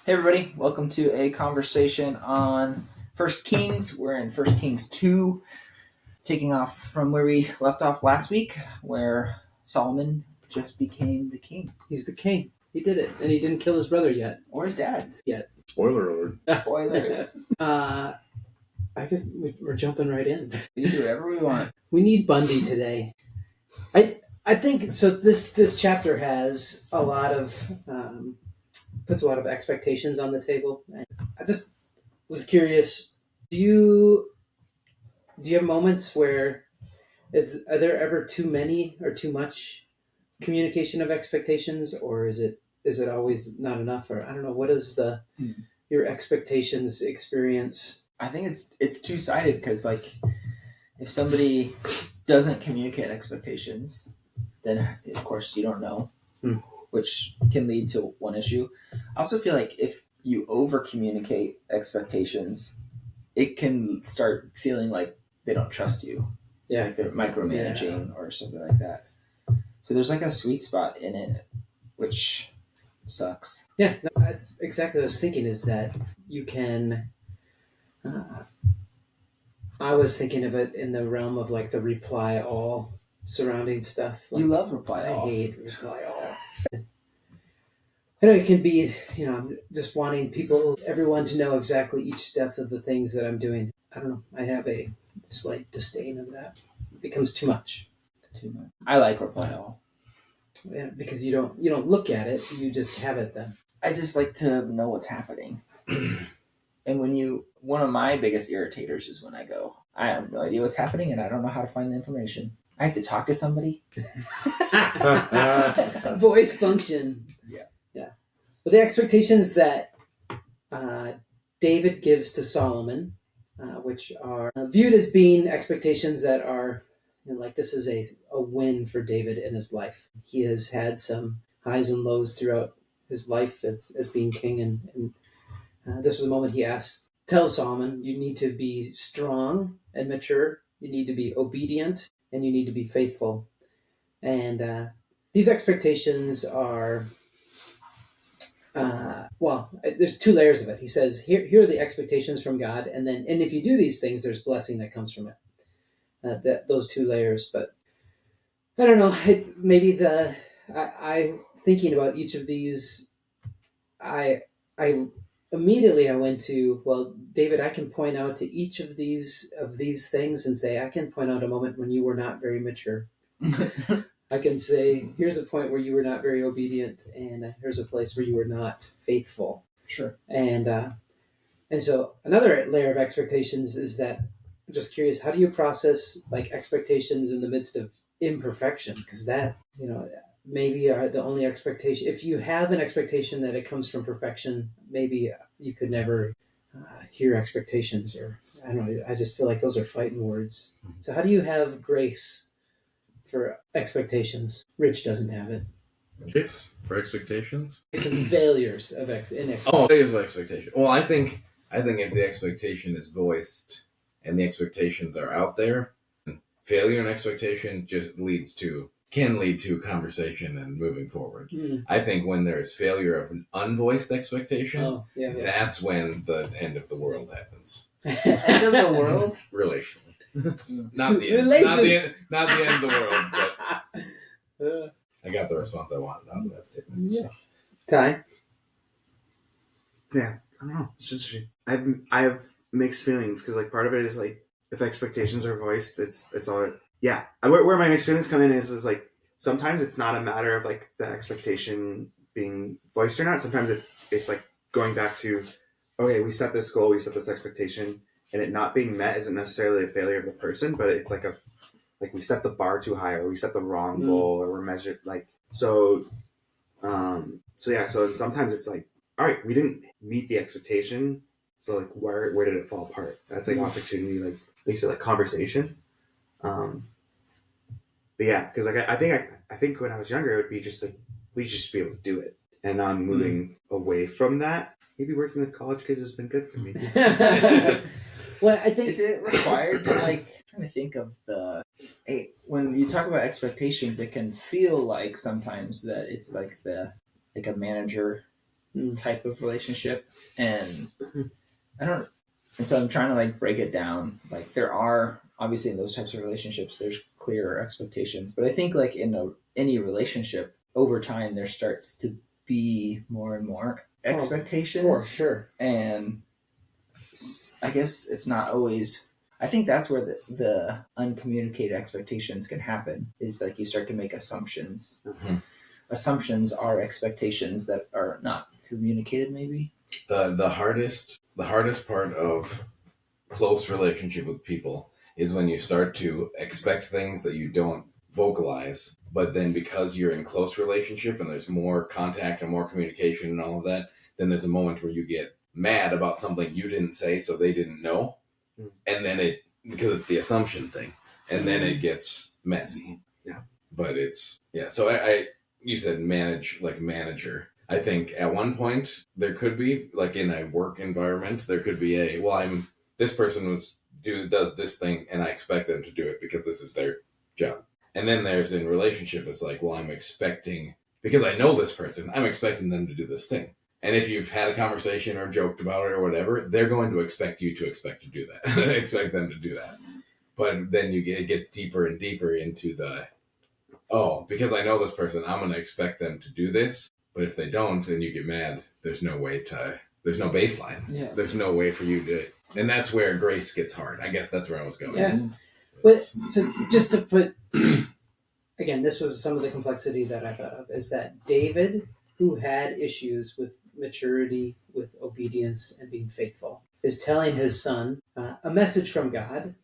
Hey everybody, welcome to a conversation on First Kings. We're in First Kings 2, taking off from where we left off last week, where Solomon just became the king. He's the king. He did it, and he didn't kill his brother yet. Or his dad. Yet. Spoiler alert. Spoiler. I guess we're jumping right in. We can do whatever we want. We need Bundy today. I think so. This chapter has a lot of puts a lot of expectations on the table. And I just was curious. Do you have moments where are there ever too many or too much communication of expectations, or is it always not enough? Or I don't know. What is your expectations experience? I think it's two-sided because, like, if somebody doesn't communicate expectations, then of course you don't know, which can lead to one issue. I also feel like if you over communicate expectations, it can start feeling like they don't trust you. Yeah, like they're micromanaging or something like that. So there's like a sweet spot in it, which sucks. Yeah, that's exactly what I was thinking. Is that you can. I was thinking of it in the realm of like the reply all surrounding stuff. Like, you love reply all. I hate reply all. I know it can be, just wanting everyone to know exactly each step of the things that I'm doing. I don't know. I have a slight disdain of that. It becomes too much. I like reply all. Yeah, because you don't look at it. You just have it then. I just like to know what's happening. And one of my biggest irritators is when I go, I have no idea what's happening and I don't know how to find the information. I have to talk to somebody. Voice function. Yeah. But the expectations that David gives to Solomon, which are viewed as being expectations that are, like this is a win for David in his life. He has had some highs and lows throughout his life as being king, and this was a moment he tells Solomon, you need to be strong and mature, you need to be obedient, and you need to be faithful. And these expectations are, there's two layers of it. He says, here are the expectations from God, and if you do these things, there's blessing that comes from it. Those two layers. But I don't know, maybe I thinking about each of these, I immediately I went to, well, David, I can point out to each of these things and say, I can point out a moment when you were not very mature. I can say, here's a point where you were not very obedient, and here's a place where you were not faithful. Sure. And so another layer of expectations is that I'm just curious, how do you process like expectations in the midst of imperfection? Because that, maybe are the only expectation. If you have an expectation that it comes from perfection, maybe you could never hear expectations, or I don't know. I just feel like those are fighting words. So how do you have grace for expectations? Rich doesn't have it. Grace for expectations? Some failures of expectations. Failures of expectation. Well, I think if the expectation is voiced and the expectations are out there, failure and expectation just can lead to conversation and moving forward. I think when there's failure of an unvoiced expectation, that's when the end of the world happens. End of the world? Relationally. Not the end. Not the end of the world, but I got the response I wanted out of that statement. Yeah. Ty? Yeah, I don't know. It's interesting. I have mixed feelings because like part of it is like if expectations are voiced, it's all. Yeah, where my mixed feelings come in is like sometimes it's not a matter of like the expectation being voiced or not. Sometimes it's like going back to, okay, we set this goal, we set this expectation, and it not being met isn't necessarily a failure of the person, but it's like we set the bar too high, or we set the wrong goal, or we're measured like so. So sometimes it's like, all right, we didn't meet the expectation, so like where did it fall apart? That's like opportunity, like you said, like conversation. But yeah, because like I think when I was younger, it would be just like we just be able to do it, and I'm moving away from that. Maybe working with college kids has been good for me. Well, I think is it required to like trying to think of when you talk about expectations, it can feel like sometimes that it's like a manager type of relationship, and and so I'm trying to like break it down. Like there are obviously in those types of relationships, there's clearer expectations, but I think like in any relationship over time, there starts to be more and more expectations. For sure. And I guess it's not always. I think that's where the uncommunicated expectations can happen. Is like you start to make assumptions. Mm-hmm. Assumptions are expectations that are not communicated. Maybe the hardest part of close relationship with people is when you start to expect things that you don't vocalize, but then because you're in close relationship and there's more contact and more communication and all of that, then there's a moment where you get mad about something you didn't say, so they didn't know. And then because it's the assumption thing, and then it gets messy. Yeah. But so you said manager. I think at one point there could be, like in a work environment, there could be this person does this thing and I expect them to do it because this is their job. And then there's in relationship, it's like, well, I'm expecting, because I know this person, I'm expecting them to do this thing. And if you've had a conversation or joked about it or whatever, they're going to expect you to expect to do that. Expect them to do that. But then it gets deeper and deeper into because I know this person, I'm going to expect them to do this. But if they don't and you get mad, there's no baseline. Yeah. There's no way for you to, and that's where grace gets hard. I guess that's where I was going. Yeah. But so just to put, again, this was some of the complexity that I thought of, is that David, who had issues with maturity, with obedience and being faithful, is telling his son a message from God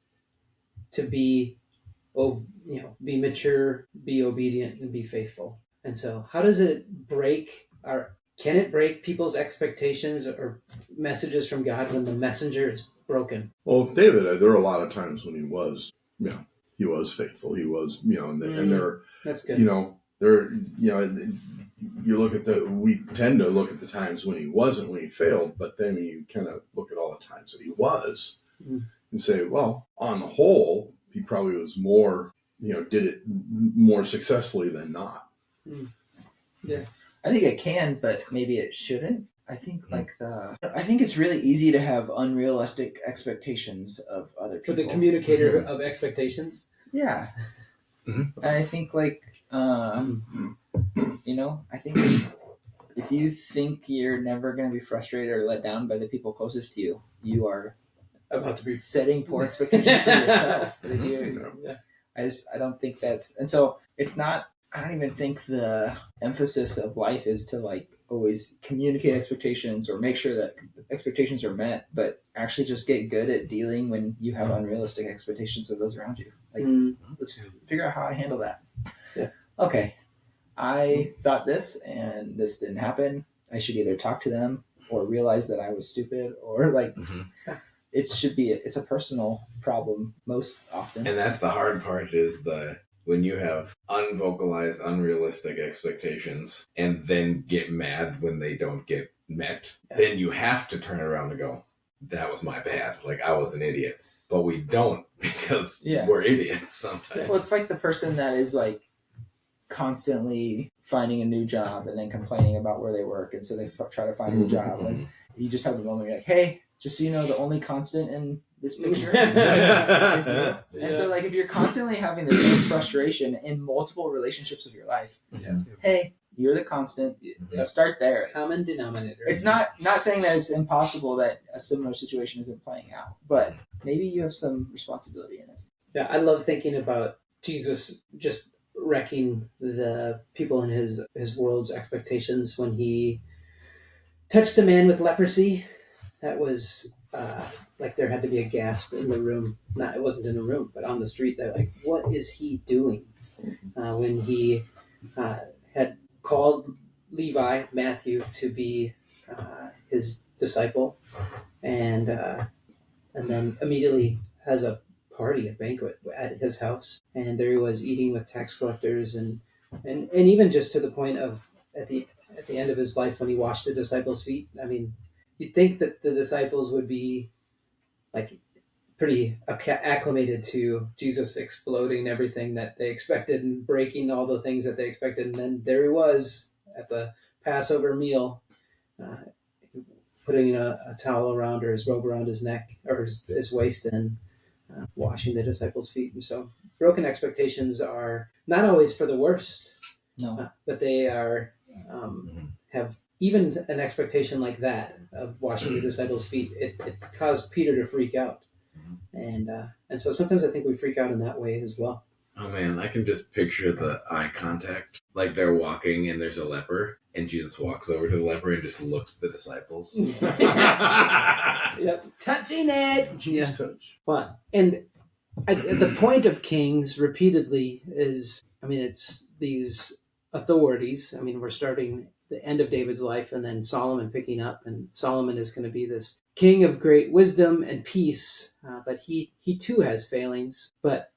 to be mature, be obedient, and be faithful. And so how does it can it break people's expectations or messages from God when the messenger is broken? Well, with David, there were a lot of times when he was faithful. He was, and there, that's good. You look at we tend to look at the times when he wasn't, when he failed, but then you kind of look at all the times that he was and say, well, on the whole, he probably was more, did it more successfully than not. Yeah, I think it can, but maybe it shouldn't. I think I think it's really easy to have unrealistic expectations of other people. For the communicator of expectations. Yeah. Mm-hmm. I think I think if you think you're never going to be frustrated or let down by the people closest to you, you are about to be setting poor expectations for yourself. I don't think that's, and so it's not, I don't even think the emphasis of life is to like always communicate expectations or make sure that expectations are met, but actually just get good at dealing when you have unrealistic expectations of those around you. Like, let's figure out how I handle that. Yeah. Okay. I thought this and this didn't happen. I should either talk to them or realize that I was stupid or like, it's a personal problem most often. And that's the hard part is when you have unvocalized, unrealistic expectations and then get mad when they don't get met, then you have to turn around and go, that was my bad. Like I was an idiot. But we don't because we're idiots sometimes. Well, it's like the person that is like constantly finding a new job and then complaining about where they work. And so they try to find a new job. And you just have the moment you're like, hey, just so you know, the only constant in this picture is you. And so like if you're constantly having the same frustration in multiple relationships of your life, hey, you're the constant. Start there. Common denominator. It's not saying that it's impossible that a similar situation isn't playing out, but maybe you have some responsibility in it. Yeah, I love thinking about Jesus just wrecking the people in his world's expectations when he touched the man with leprosy. That was like there had to be a gasp in the room. It wasn't in a room, but on the street. They're like, what is he doing? When he had called Levi, Matthew, to be his disciple, and then immediately has a party, a banquet at his house, and there he was eating with tax collectors, and even just to the point of at the end of his life when he washed the disciples' feet. I mean, you'd think that the disciples would be like pretty acclimated to Jesus exploding everything that they expected and breaking all the things that they expected. And then there he was at the Passover meal putting a towel around or his robe around his neck or his waist and washing the disciples' feet. And so broken expectations are not always for the worst, No. but they are have even an expectation like that of washing the disciples' feet. It caused Peter to freak out, and so sometimes I think we freak out in that way as well. Oh man, I can just picture the eye contact. Like they're walking and there's a leper, and Jesus walks over to the leper and just looks at the disciples. Yep, touching it. Yeah, touch. but the point of Kings repeatedly is, I mean, it's these authorities. I mean, we're starting the end of David's life and then Solomon picking up, and Solomon is going to be this king of great wisdom and peace, but he too has failings. But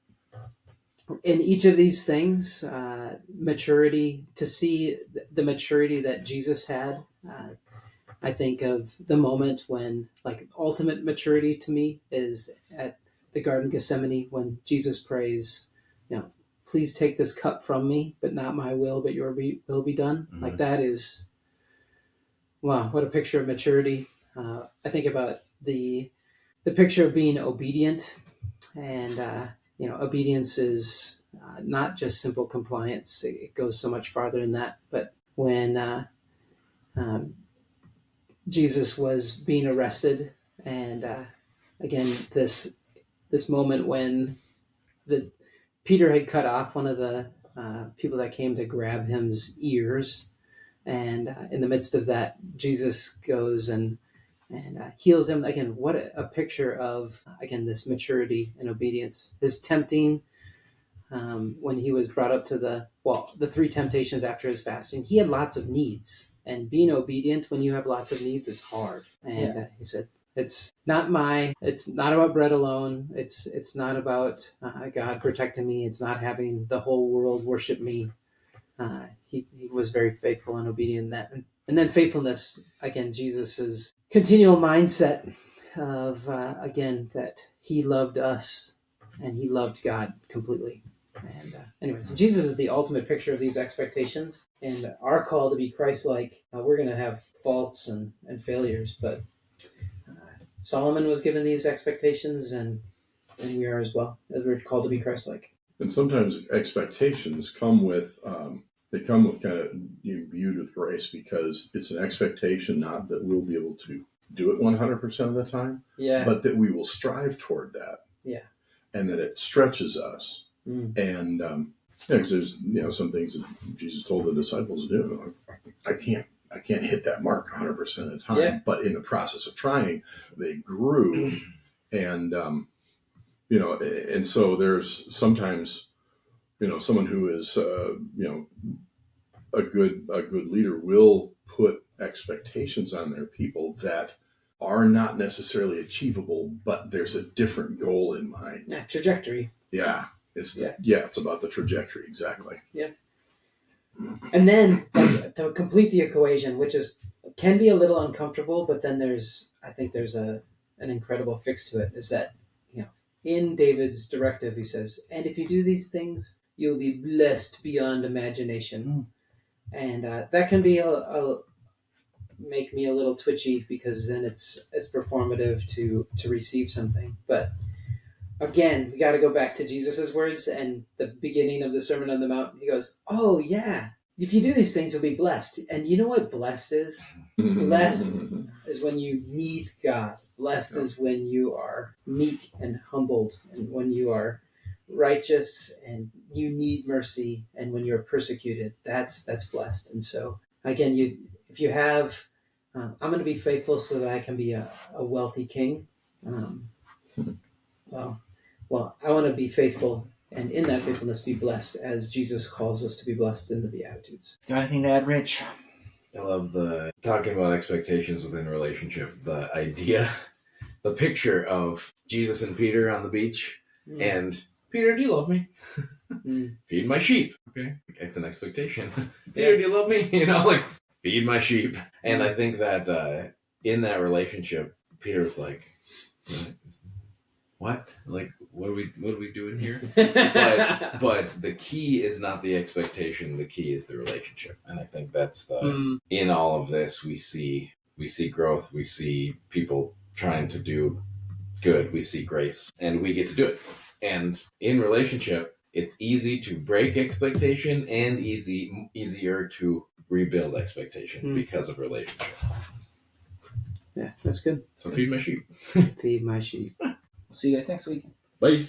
in each of these things, maturity, to see the maturity that Jesus had, I think of the moment when, like, ultimate maturity to me is at the Garden of Gethsemane when Jesus prays, please take this cup from me, but not my will, but your will be done. Mm-hmm. Like, that is, wow, what a picture of maturity. I think about the picture of being obedient, and obedience is not just simple compliance. It goes so much farther than that. But when Jesus was being arrested, and again, this moment when Peter had cut off one of the people that came to grab him's ears, and in the midst of that, Jesus goes and heals him. Again, what a picture of, again, this maturity and obedience. His tempting, when he was brought up to the 3 temptations after his fasting, he had lots of needs. And being obedient when you have lots of needs is hard. And he said, it's not about bread alone. It's not about God protecting me. It's not having the whole world worship me. He was very faithful and obedient in that. And then faithfulness, again, Jesus's continual mindset of, again, that he loved us and he loved God completely. And anyways, Jesus is the ultimate picture of these expectations, and our call to be Christ-like. We're going to have faults and failures, but Solomon was given these expectations, and we are as well, as we're called to be Christ-like. And sometimes expectations come with kind of viewed with grace, because it's an expectation not that we'll be able to do it 100% of the time, but that we will strive toward that, and that it stretches us. And because there's some things that Jesus told the disciples to do. I can't hit that mark 100% of the time, but in the process of trying, they grew, and and so there's sometimes someone who is a good leader will put expectations on their people that are not necessarily achievable, but there's a different goal in mind. Trajectory. It's about the trajectory, exactly. Yeah. And then to complete the equation, which can be a little uncomfortable, but then I think there's an incredible fix to it, is that in David's directive he says, and if you do these things, you'll be blessed beyond imagination. And that can be make me a little twitchy, because then it's performative to receive something. But again, we got to go back to Jesus's words and the beginning of the Sermon on the Mount. He goes, "Oh yeah, if you do these things, you'll be blessed." And you know what blessed is? Blessed is when you need God. Blessed is when you are meek and humbled, and when you are righteous and you need mercy, and when you're persecuted. That's blessed. And so again, if you have, I'm going to be faithful so that I can be a wealthy king. Well, I want to be faithful, and in that faithfulness be blessed, as Jesus calls us to be blessed in the Beatitudes. Got anything to add, Rich? I love talking about expectations within a relationship, the idea, the picture of Jesus and Peter on the beach, and, Peter, do you love me? Feed my sheep. Okay. It's an expectation. Peter, do you love me? Feed my sheep. And I think that in that relationship, Peter was like, what? Like, what are we doing here? But the key is not the expectation. The key is the relationship, and I think that's the in all of this we see growth. We see people trying to do good. We see grace, and we get to do it. And in relationship, it's easy to break expectation and easier to rebuild expectation because of relationship. Yeah, that's good. So feed my sheep. Feed my sheep. We'll see you guys next week. Bye.